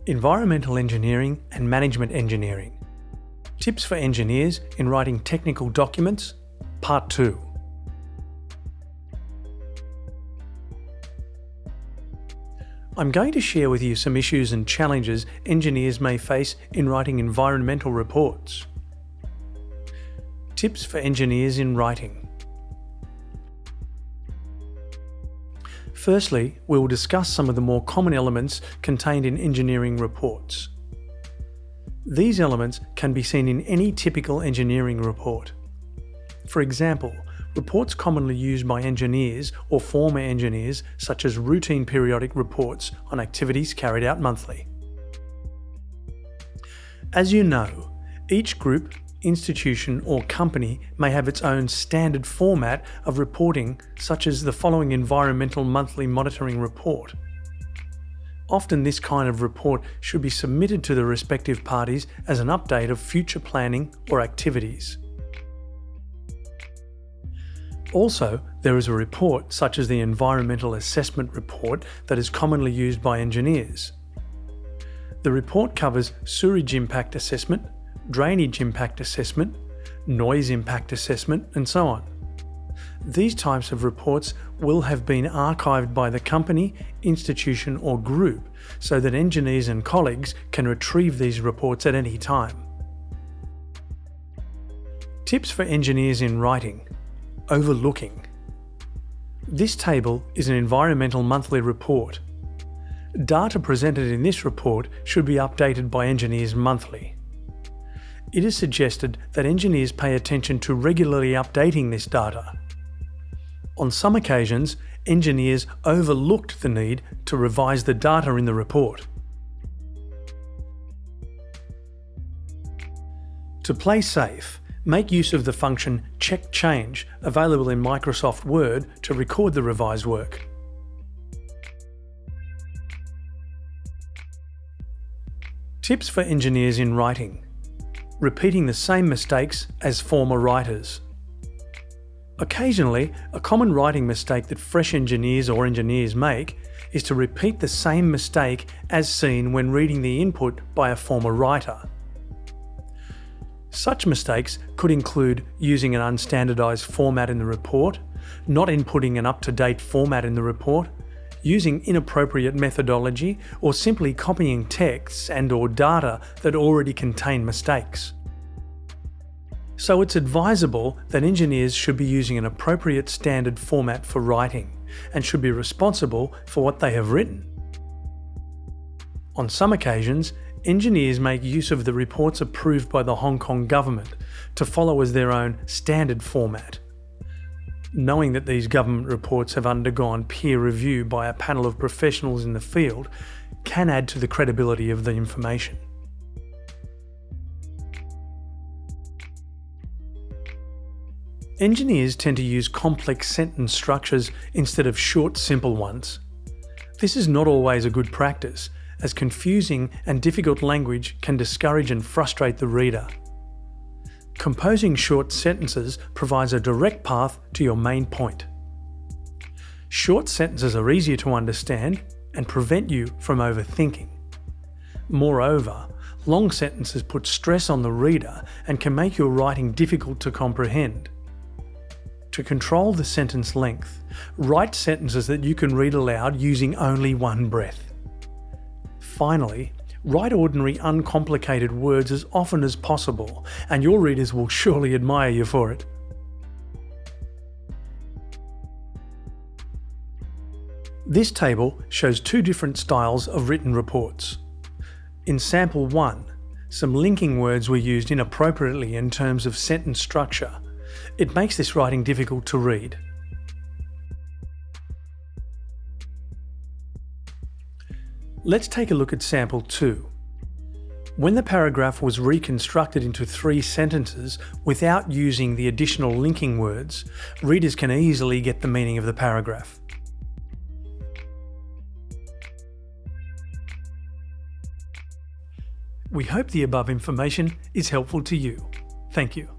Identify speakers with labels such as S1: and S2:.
S1: Environmental engineering and management engineering. Tips for engineers in writing technical documents, Part 2. I'm going to share with you some issues and challenges engineers may face in writing environmental reports. Tips for engineers in writing. Firstly, we will discuss some of the more common elements contained in engineering reports. These elements can be seen in any typical engineering report. For example, reports commonly used by engineers or former engineers, such as routine periodic reports on activities carried out monthly. As you know, each group, institution or company may have its own standard format of reporting, such as the following environmental monthly monitoring report. Often this kind of report should be submitted to the respective parties as an update of future planning or activities. Also, there is a report such as the Environmental Assessment Report that is commonly used by engineers. The report covers sewerage impact assessment, drainage impact assessment, noise impact assessment, and so on. These types of reports will have been archived by the company, institution or group so that engineers and colleagues can retrieve these reports at any time. Tips for engineers in writing. Overlooking. This table is an environmental monthly report. Data presented in this report should be updated by engineers monthly. It is suggested that engineers pay attention to regularly updating this data. On some occasions, engineers overlooked the need to revise the data in the report. To play safe, make use of the function Check Change available in Microsoft Word to record the revised work. Tips for engineers in writing. Repeating the same mistakes as former writers. Occasionally, a common writing mistake that fresh engineers or engineers make is to repeat the same mistake as seen when reading the input by a former writer. Such mistakes could include using an unstandardized format in the report, not inputting an up-to-date format in the report, using inappropriate methodology, or simply copying texts and/or data that already contain mistakes. So it's advisable that engineers should be using an appropriate standard format for writing and should be responsible for what they have written. On some occasions, engineers make use of the reports approved by the Hong Kong government to follow as their own standard format. Knowing that these government reports have undergone peer review by a panel of professionals in the field can add to the credibility of the information. Engineers tend to use complex sentence structures instead of short, simple ones. This is not always a good practice, as confusing and difficult language can discourage and frustrate the reader. Composing short sentences provides a direct path to your main point. Short sentences are easier to understand and prevent you from overthinking. Moreover, long sentences put stress on the reader and can make your writing difficult to comprehend. To control the sentence length, write sentences that you can read aloud using only one breath. Finally, write ordinary, uncomplicated words as often as possible, and your readers will surely admire you for it. This table shows two different styles of written reports. In sample 1, some linking words were used inappropriately in terms of sentence structure. It makes this writing difficult to read. Let's take a look at sample 2. When the paragraph was reconstructed into 3 sentences without using the additional linking words, readers can easily get the meaning of the paragraph. We hope the above information is helpful to you. Thank you.